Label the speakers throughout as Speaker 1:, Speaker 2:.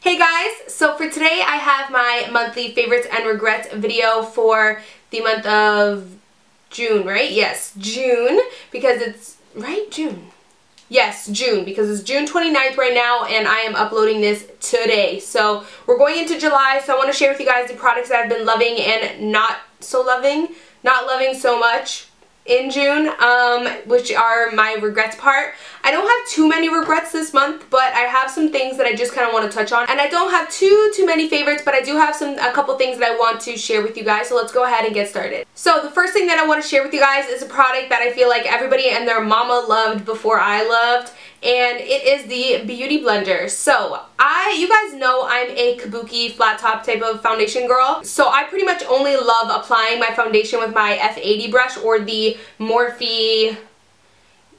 Speaker 1: Hey guys, so for today I have my monthly favorites and regrets video for the month of June, right? Yes, June, because it's, right? June. Yes, June, because it's June 29th right now and I am uploading this today. So we're going into July, so I want to share with you guys the products that I've been loving and not loving so much in June, which are my regrets part. I don't have too many regrets this month, but I have some things that I just kind of want to touch on. And I don't have too many favorites, but I do have a couple things that I want to share with you guys, so let's go ahead and get started. So the first thing that I want to share with you guys is a product that I feel like everybody and their mama loved before I loved, and it is the Beautyblender. So you guys know I'm a kabuki flat top type of foundation girl, so I pretty much only love applying my foundation with my F80 brush or the Morphe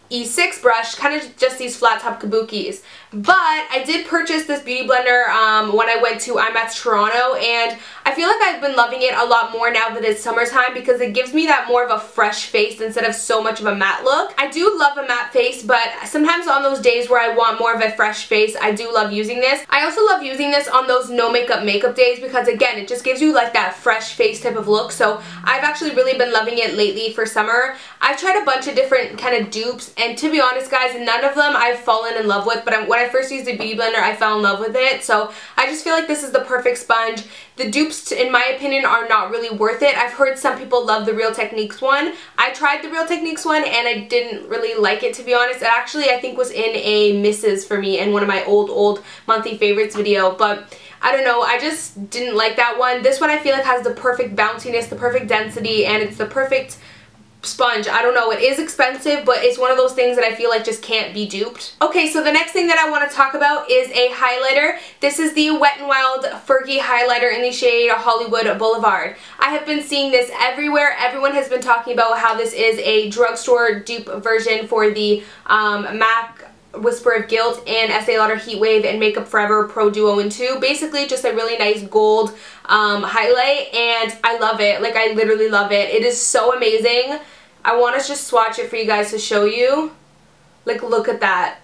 Speaker 1: E6 brush, kind of just these flat top kabukis. But I did purchase this Beautyblender when I went to IMATS Toronto, and I feel like I've been loving it a lot more now that it's summertime because it gives me that more of a fresh face instead of so much of a matte look. I do love a matte face, but sometimes on those days where I want more of a fresh face, I do love using this. I also love using this on those no makeup days because again, it just gives you like that fresh face type of look. So I've actually really been loving it lately for summer. I've tried a bunch of different kind of dupes, and to be honest guys, none of them I've fallen in love with, but when I first used the Beautyblender, I fell in love with it. So I just feel like this is the perfect sponge. The dupes, in my opinion, are not really worth it. I've heard some people love the Real Techniques one. I tried the Real Techniques one and I didn't really like it, to be honest. It actually, I think, was in a misses for me in one of my old monthly favorites video, but I don't know, I just didn't like that one. This one I feel like has the perfect bounciness, the perfect density, and it's the perfect sponge. I don't know, it is expensive, but it's one of those things that I feel like just can't be duped. Okay, so the next thing that I want to talk about is a highlighter. This is the Wet n Wild Fergie highlighter in the shade Hollywood Boulevard. I have been seeing this everywhere. Everyone has been talking about how this is a drugstore dupe version for the MAC Whisper of Guilt and Estee Lauder Heat Wave and Makeup Forever Pro Duo in 2. Basically just a really nice gold highlight, and I love it. Like, I literally love it. It is so amazing. I want to just swatch it for you guys to show you. Like, look at that.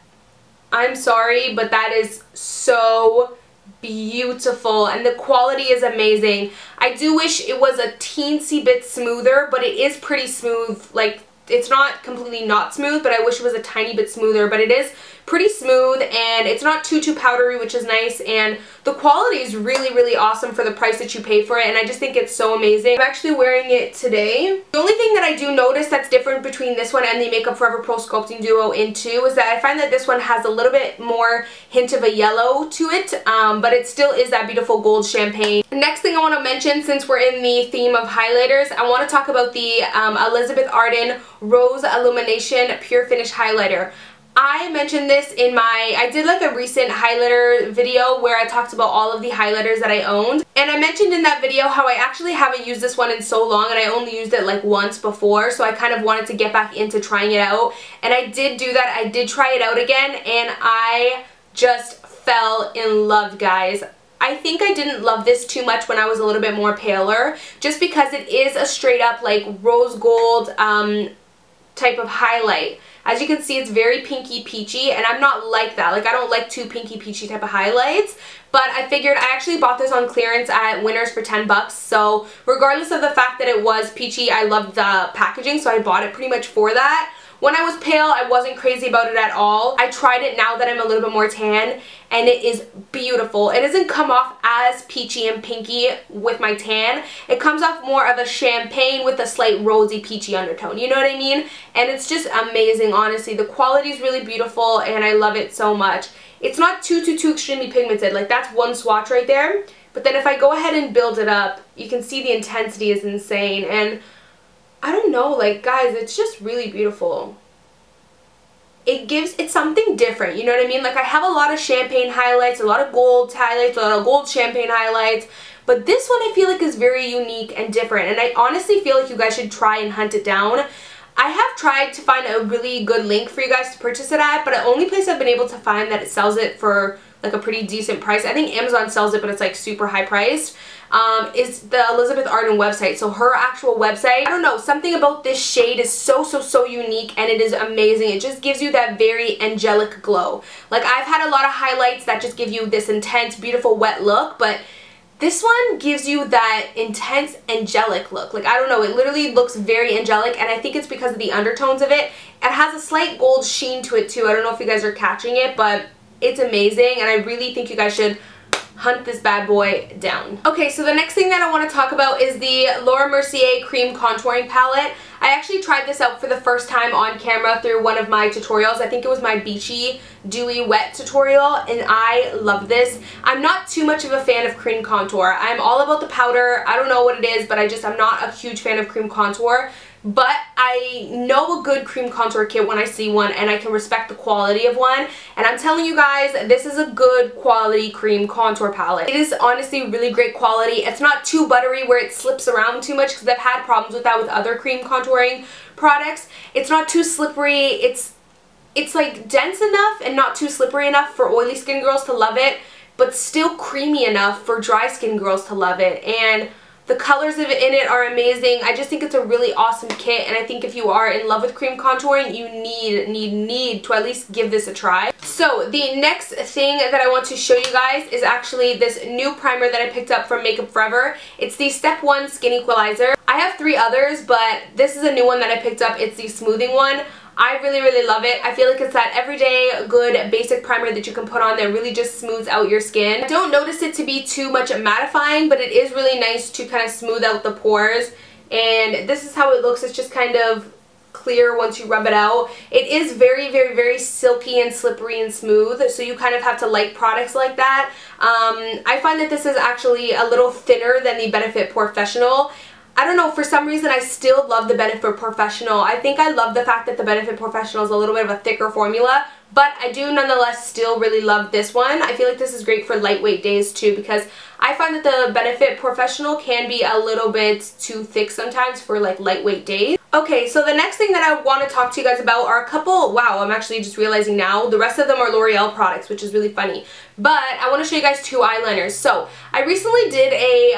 Speaker 1: I'm sorry, but that is so beautiful, and the quality is amazing. I do wish it was a teensy bit smoother, but it is pretty smooth. Like, it's not completely not smooth, but I wish it was a tiny bit smoother, but it is pretty smooth, and it's not too powdery, which is nice, and the quality is really awesome for the price that you pay for it, and I just think it's so amazing. I'm actually wearing it today. The only thing that I do notice that's different between this one and the Makeup Forever Pro Sculpting Duo in 2 is that I find that this one has a little bit more hint of a yellow to it, but it still is that beautiful gold champagne. The next thing I want to mention, since we're in the theme of highlighters, I want to talk about the Elizabeth Arden Rose Illumination Pure Finish Highlighter. I mentioned this in I did like a recent highlighter video where I talked about all of the highlighters that I owned, and I mentioned in that video how I actually haven't used this one in so long, and I only used it like once before, so I kind of wanted to get back into trying it out, and I did do that. I did try it out again, and I just fell in love, guys. I think I didn't love this too much when I was a little bit more paler, just because it is a straight up like rose gold type of highlight. As you can see, it's very pinky peachy, and I'm not like that. Like, I don't like too pinky peachy type of highlights, but I figured I actually bought this on clearance at Winners for 10 bucks, so regardless of the fact that it was peachy, I loved the packaging, so I bought it pretty much for that. When I was pale, I wasn't crazy about it at all. I tried it now that I'm a little bit more tan, and it is beautiful. It doesn't come off as peachy and pinky with my tan. It comes off more of a champagne with a slight rosy peachy undertone. You know what I mean? And it's just amazing, honestly. The quality is really beautiful, and I love it so much. It's not too extremely pigmented. Like, that's one swatch right there. But then if I go ahead and build it up, you can see the intensity is insane, and I don't know, like, guys, it's just really beautiful. It's something different, you know what I mean? Like, I have a lot of champagne highlights, a lot of gold highlights, a lot of gold champagne highlights, but this one I feel like is very unique and different, and I honestly feel like you guys should try and hunt it down. I have tried to find a really good link for you guys to purchase it at, but the only place I've been able to find that it sells it for like a pretty decent price. I think Amazon sells it, but it's like super high priced. Is the Elizabeth Arden website. So her actual website, I don't know, something about this shade is so unique, and it is amazing. It just gives you that very angelic glow. Like, I've had a lot of highlights that just give you this intense, beautiful, wet look, but this one gives you that intense angelic look. Like, I don't know, it literally looks very angelic, and I think it's because of the undertones of it. It has a slight gold sheen to it too. I don't know if you guys are catching it, but it's amazing, and I really think you guys should hunt this bad boy down. Okay, so the next thing that I want to talk about is the Laura Mercier Cream Contouring Palette. I actually tried this out for the first time on camera through one of my tutorials. I think it was my Beachy Dewy Wet tutorial, and I love this. I'm not too much of a fan of cream contour. I'm all about the powder. I don't know what it is, but I'm not a huge fan of cream contour. But I know a good cream contour kit when I see one, and I can respect the quality of one. And I'm telling you guys, this is a good quality cream contour palette. It is honestly really great quality. It's not too buttery where it slips around too much, because I've had problems with that with other cream contouring products. It's not too slippery. It's like dense enough and not too slippery enough for oily skin girls to love it, but still creamy enough for dry skin girls to love it. And the colors in it are amazing. I just think it's a really awesome kit, and I think if you are in love with cream contouring, you need to at least give this a try. So the next thing that I want to show you guys is actually this new primer that I picked up from Makeup Forever. It's the Step 1 Skin Equalizer. I have 3 others, but this is a new one that I picked up. It's the smoothing one. I really love it. I feel like it's that everyday good basic primer that you can put on that really just smooths out your skin. I don't notice it to be too much mattifying, but it is really nice to kind of smooth out the pores. And this is how it looks. It's just kind of clear once you rub it out. It is very silky and slippery and smooth, so you kind of have to like products like that. I find that this is actually a little thinner than the Benefit Professional. I don't know, for some reason I still love the Benefit Professional. I think I love the fact that the Benefit Professional is a little bit of a thicker formula, but I do nonetheless still really love this one. I feel like this is great for lightweight days too, because I find that the Benefit Professional can be a little bit too thick sometimes for like lightweight days. Okay, so the next thing that I want to talk to you guys about are a couple, wow, I'm actually just realizing now, the rest of them are L'Oreal products, which is really funny. But I want to show you guys 2 eyeliners. So I recently did a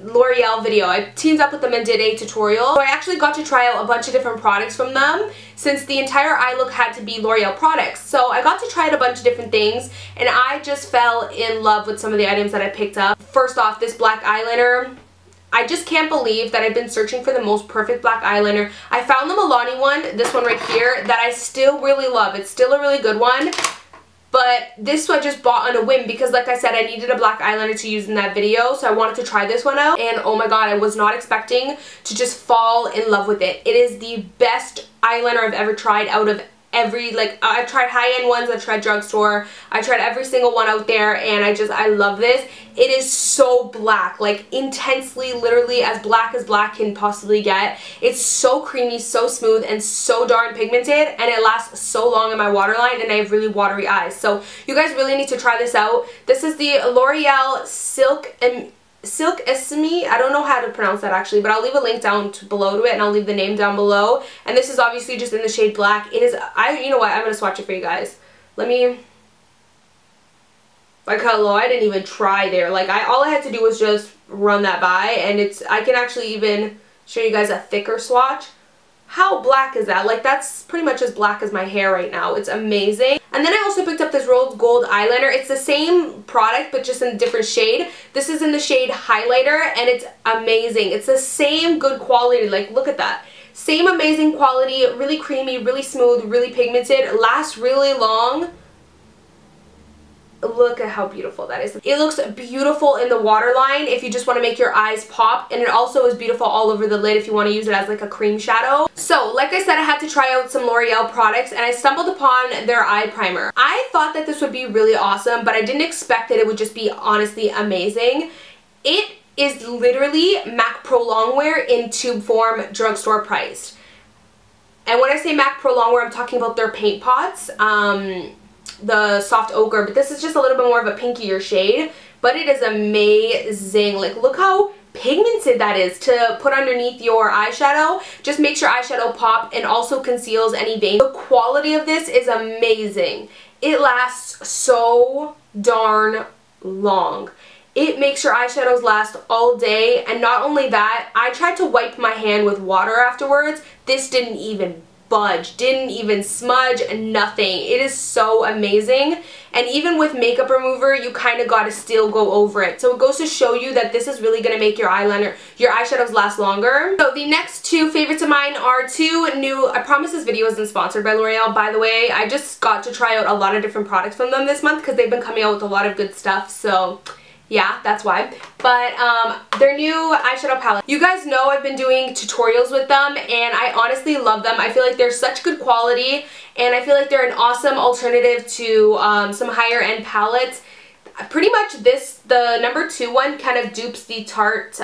Speaker 1: L'Oreal video. I teamed up with them and did a tutorial. So I actually got to try out a bunch of different products from them, since the entire eye look had to be L'Oreal products. So I got to try out a bunch of different things, and I just fell in love with some of the items that I picked up. First off, this black eyeliner. I just can't believe that I've been searching for the most perfect black eyeliner. I found the Milani one, this one right here, that I still really love. It's still a really good one. But this one I just bought on a whim because, like I said, I needed a black eyeliner to use in that video, so I wanted to try this one out. And oh my god, I was not expecting to just fall in love with it. It is the best eyeliner I've ever tried out of every, like, I've tried high-end ones, I've tried drugstore, I tried every single one out there, and I love this. It is so black, like intensely, literally as black can possibly get. It's so creamy, so smooth, and so darn pigmented, and it lasts so long in my waterline, and I have really watery eyes. So you guys really need to try this out. This is the L'Oreal Silk Esme. I don't know how to pronounce that actually, but I'll leave a link down below to it, and I'll leave the name down below. And this is obviously just in the shade black. It is, you know what, I'm gonna swatch it for you guys. Let me, like, hello, I didn't even try there. Like, all I had to do was just run that by, and I can actually even show you guys a thicker swatch. How black is that? Like, that's pretty much as black as my hair right now. It's amazing. And then I also picked up this Rose Gold eyeliner. It's the same product, but just in a different shade. This is in the shade Highlighter, and it's amazing. It's the same good quality. Like, look at that. Same amazing quality, really creamy, really smooth, really pigmented, lasts really long. Look at how beautiful that is. It looks beautiful in the waterline if you just want to make your eyes pop, and it also is beautiful all over the lid if you want to use it as like a cream shadow. So like I said, I had to try out some L'Oreal products, and I stumbled upon their eye primer. I thought that this would be really awesome, but I didn't expect that it would just be honestly amazing. It is literally MAC Pro Longwear in tube form, drugstore priced. And when I say MAC Pro Longwear, I'm talking about their paint pots. The soft ochre, but this is just a little bit more of a pinkier shade, but it is amazing. Like, look how pigmented that is to put underneath your eyeshadow. Just makes your eyeshadow pop and also conceals any veins. The quality of this is amazing. it lasts so darn long. It makes your eyeshadows last all day, and not only that, I tried to wipe my hand with water afterwards. This didn't even budge, didn't even smudge, nothing. It is so amazing. And even with makeup remover, you kind of gotta still go over it. So it goes to show you that this is really gonna make your eyeshadows last longer. So the next two favorites of mine are two new, I promise this video isn't sponsored by L'Oreal, by the way. I just got to try out a lot of different products from them this month because they've been coming out with a lot of good stuff, so yeah, that's why. But their new eyeshadow palette. You guys know I've been doing tutorials with them, and I honestly love them. I feel like they're such good quality, and I feel like they're an awesome alternative to some higher end palettes. Pretty much the number 2 one kind of dupes the Tarte,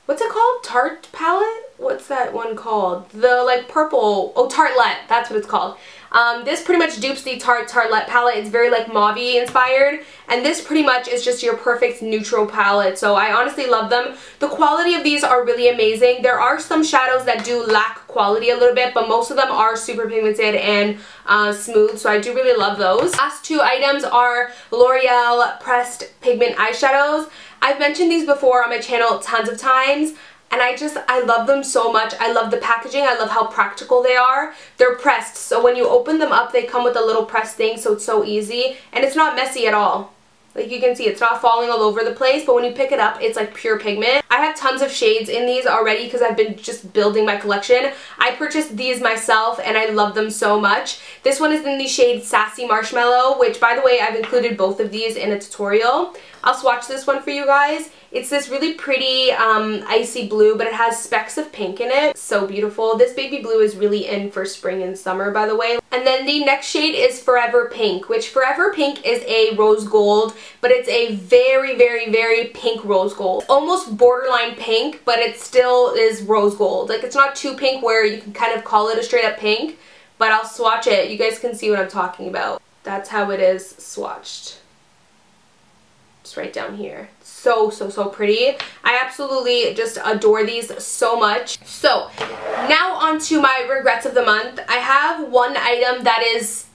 Speaker 1: what's it called? Tarte palette? What's that one called? The like purple, oh, Tartelette, that's what it's called. This pretty much dupes the Tartelette palette. It's very like mauve-y inspired, and this pretty much is just your perfect neutral palette, so I honestly love them. The quality of these are really amazing. There are some shadows that do lack quality a little bit, but most of them are super pigmented and smooth, so I do really love those. Last two items are L'Oreal Pressed Pigment Eyeshadows. I've mentioned these before on my channel tons of times, and I love them so much. I love the packaging. I love how practical they are. They're pressed, so when you open them up, they come with a little press thing, so it's so easy, and it's not messy at all. Like you can see, it's not falling all over the place, but when you pick it up, it's like pure pigment. I have tons of shades in these already because I've been just building my collection. I purchased these myself, and I love them so much. This one is in the shade Sassy Marshmallow, which, by the way, I've included both of these in a tutorial. I'll swatch this one for you guys. It's this really pretty icy blue, but it has specks of pink in it. So beautiful. This baby blue is really in for spring and summer, by the way. And then the next shade is Forever Pink, which Forever Pink is a rose gold, but it's a very, very, very pink rose gold. Almost borderline pink, but it still is rose gold. Like, it's not too pink where you can kind of call it a straight up pink, but I'll swatch it. You guys can see what I'm talking about. That's how it is swatched. Just right down here. So, so, so pretty. I absolutely just adore these so much. So, now on to my regrets of the month. I have one item that is,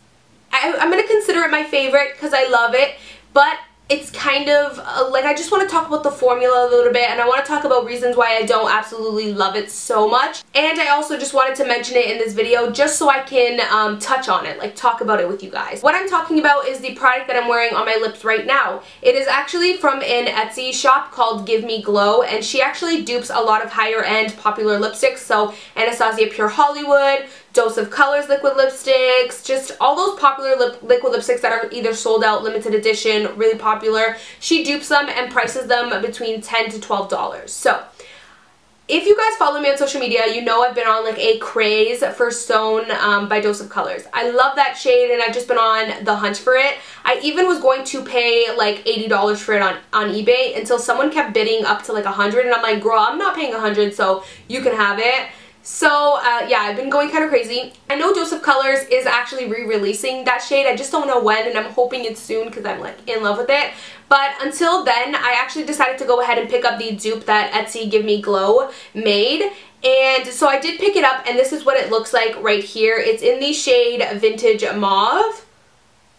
Speaker 1: I'm going to consider it my favorite because I love it, but it's kind of like, I just want to talk about the formula a little bit, and I want to talk about reasons why I don't absolutely love it so much. And I also just wanted to mention it in this video just so I can touch on it, like talk about it with you guys. What I'm talking about is the product that I'm wearing on my lips right now. It is actually from an Etsy shop called Give Me Glow, and she actually dupes a lot of higher end popular lipsticks, so Anastasia Pure Hollywood, Dose of Colors liquid lipsticks, just all those popular liquid lipsticks that are either sold out, limited edition, really popular. She dupes them and prices them between $10 to $12. So, if you guys follow me on social media, you know I've been on like a craze for Stone by Dose of Colors. I love that shade, and I've just been on the hunt for it. I even was going to pay like $80 for it on eBay until someone kept bidding up to like $100, and I'm like, girl, I'm not paying $100, so you can have it. So, yeah, I've been going kind of crazy. I know Dose of Colors is actually re-releasing that shade. I just don't know when, and I'm hoping it's soon because I'm, like, in love with it. But until then, I actually decided to go ahead and pick up the dupe that Etsy Give Me Glow made. And so I did pick it up, and this is what it looks like right here. It's in the shade Vintage Mauve.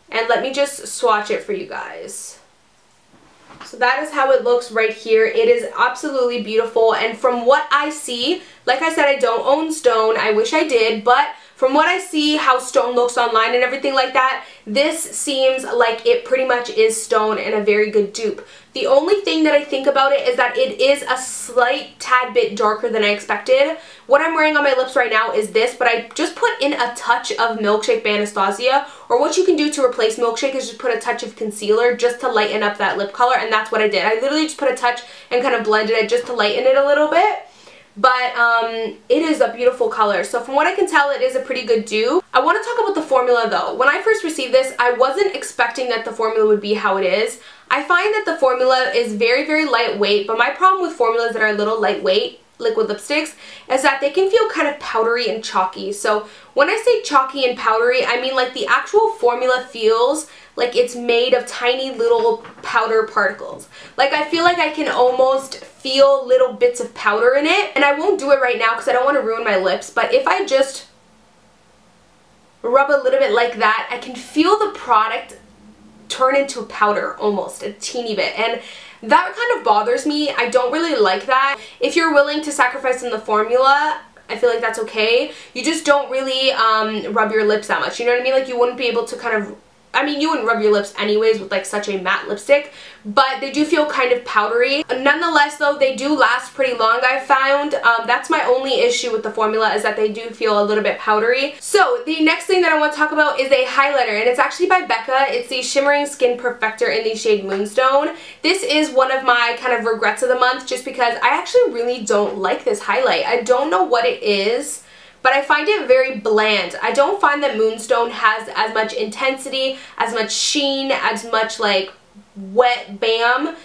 Speaker 1: And let me just swatch it for you guys. So that is how it looks right here. It is absolutely beautiful, and from what I see, like I said, I don't own Stone. I wish I did, but from what I see, how Stone looks online and everything like that, this seems like it pretty much is Stone and a very good dupe. The only thing that I think about it is that it is a slight tad bit darker than I expected. What I'm wearing on my lips right now is this, but I just put in a touch of Milkshake by Anastasia, or what you can do to replace Milkshake is just put a touch of concealer just to lighten up that lip color, and that's what I did. I literally just put a touch and kind of blended it just to lighten it a little bit. But it is a beautiful color. So from what I can tell, it is a pretty good dupe. I want to talk about the formula though. When I first received this, I wasn't expecting that the formula would be how it is. I find that the formula is very, very lightweight, but my problem with formulas that are a little lightweight, liquid lipsticks, is that they can feel kind of powdery and chalky. So when I say chalky and powdery, I mean like the actual formula feels like it's made of tiny little powder particles. Like I feel like I can almost feel little bits of powder in it, and I won't do it right now because I don't want to ruin my lips, but if I just rub a little bit like that, I can feel the product turn into a powder almost, a teeny bit. And that kind of bothers me. I don't really like that. If you're willing to sacrifice in the formula, I feel like that's okay. You just don't really rub your lips that much. You know what I mean? Like you wouldn't be able to kind of, I mean, you wouldn't rub your lips anyways with like such a matte lipstick, but they do feel kind of powdery. Nonetheless though, they do last pretty long, I've found. That's my only issue with the formula, is that they do feel a little bit powdery. So the next thing that I want to talk about is a highlighter, and it's actually by Becca. It's the Shimmering Skin Perfector in the shade Moonstone. This is one of my kind of regrets of the month, just because I actually really don't like this highlight. I don't know what it is, but I find it very bland. I don't find that Moonstone has as much intensity, as much sheen, as much like wet bam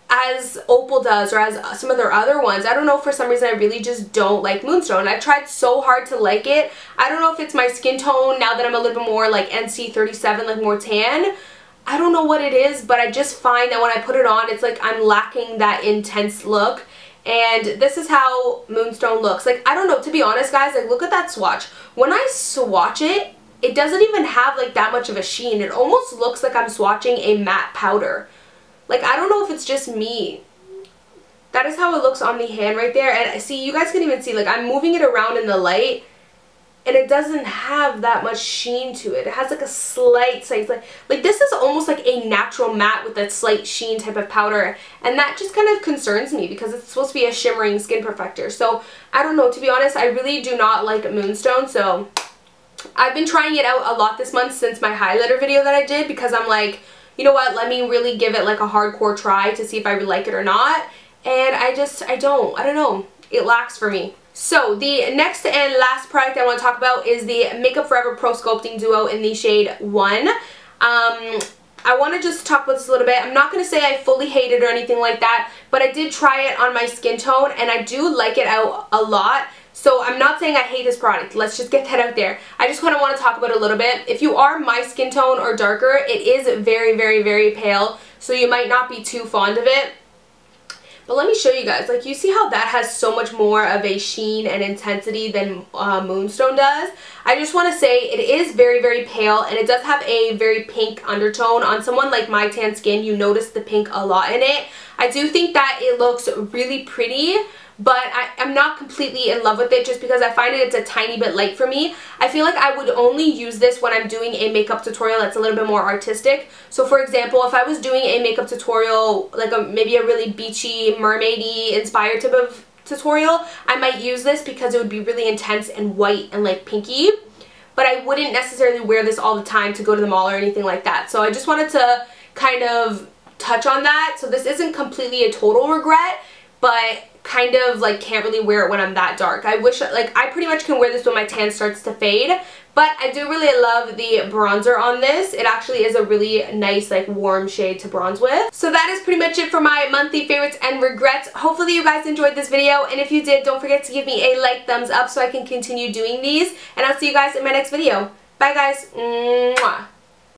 Speaker 1: as Opal does, or as some of their other ones. I don't know, for some reason I really just don't like Moonstone. I've tried so hard to like it. I don't know if it's my skin tone now that I'm a little bit more like NC37, like more tan. I don't know what it is, but I just find that when I put it on, it's like I'm lacking that intense look. And this is how Moonstone looks. Like, I don't know, to be honest guys, like look at that swatch. When I swatch it, it doesn't even have like that much of a sheen. It almost looks like I'm swatching a matte powder. Like, I don't know if it's just me. That is how it looks on the hand right there. And see, you guys can even see, like I'm moving it around in the light, and it doesn't have that much sheen to it. It has like a slight, like this is almost like a natural matte with that slight sheen type of powder. And that just kind of concerns me, because it's supposed to be a shimmering skin perfector. So I don't know, to be honest, I really do not like Moonstone. So I've been trying it out a lot this month since my highlighter video that I did, because I'm like, you know what, let me really give it like a hardcore try to see if I really like it or not. And I don't know, it lacks for me. So the next and last product I want to talk about is the Makeup Forever Pro Sculpting Duo in the shade 1. I want to just talk about this a little bit. I'm not going to say I fully hate it or anything like that, but I did try it on my skin tone, and I do like it out a lot. So I'm not saying I hate this product. Let's just get that out there. I just kind of want to talk about it a little bit. If you are my skin tone or darker, it is very, very, very pale, so you might not be too fond of it. But let me show you guys, like you see how that has so much more of a sheen and intensity than Moonstone does. I just want to say it is very, very pale, and it does have a very pink undertone. On someone like my tan skin, you notice the pink a lot in it. I do think that it looks really pretty, but I'm not completely in love with it, just because I find it's a tiny bit light for me. I feel like I would only use this when I'm doing a makeup tutorial that's a little bit more artistic. So for example, if I was doing a makeup tutorial, like maybe a really beachy, mermaidy inspired type of tutorial, I might use this because it would be really intense and white and like pinky. But I wouldn't necessarily wear this all the time to go to the mall or anything like that. So I just wanted to kind of touch on that. So this isn't completely a total regret, but kind of like can't really wear it when I'm that dark. I wish, like, I pretty much can wear this when my tan starts to fade, but I do really love the bronzer on this. It actually is a really nice like warm shade to bronze with. So that is pretty much it for my monthly favorites and regrets. Hopefully you guys enjoyed this video, and if you did, don't forget to give me a like, thumbs up, so I can continue doing these, and I'll see you guys in my next video. Bye guys. Mwah.